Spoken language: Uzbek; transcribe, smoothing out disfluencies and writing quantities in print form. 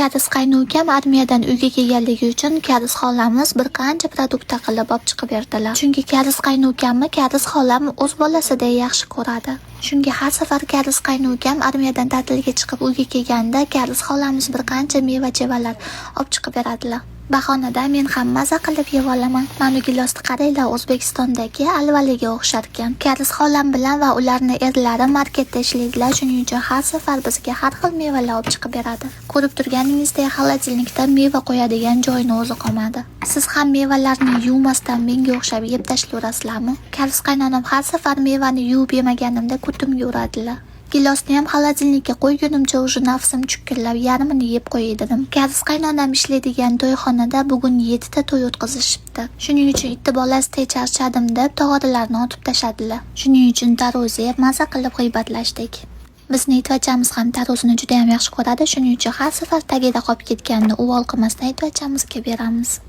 Kariz qaynukam armiyadan uyga kelganligi uchun Kariz xolamiz bir qancha produktlar qilib olib chiqib berdilar. Chunki Kariz qaynukamni Kariz xolam o'z bolasiday yaxshi ko'radi. Shunga har safar Kariz qaynukam armiyadan ta'tilga chiqib uyga kelganda Kariz xolamiz bir qancha meva-chevalar olib chiqib beradilar. Bahonada men ham maza qilib yeb olaman. Mana gilosni qaranglar, O'zbekistondagi alvaliga o'xshar ekan. Kariz xolam bilan va ularning erlari marketda ishlaydilar, shuning uchun har safar bizga har xil mevalar olib chiqib beradi. Ko'rib turganingizdek, xolodilnikda meva qo'yadigan joyni o'zi qolmadi. Siz ham mevalarni yuvmasdan menga o'xshab yeb tashlayverasizlarmi? Kariz qaynonam har safar mevani yuvib yemaganimda kutumga uradilar. Gilosni ham xolodilnikka qo'ygunimcha уже nafsim chukkillab yarmini yeb qo'yay dedim. Kariz qaynonam ishlaydigan to'yxonada bugun 7 ta to'y o'tkazishibdi. Shuning uchun itti bolasida charchadim deb tog'oralarni otib tashadilar. Shuning uchun tarozi maza qilib g'iybatlashdik. Bizning itvachamiz ham tarozini juda ham yaxshi ko'radi. Shuning uchun har safar tagida qolib ketganini u olqimasdan itvachamizga beramiz.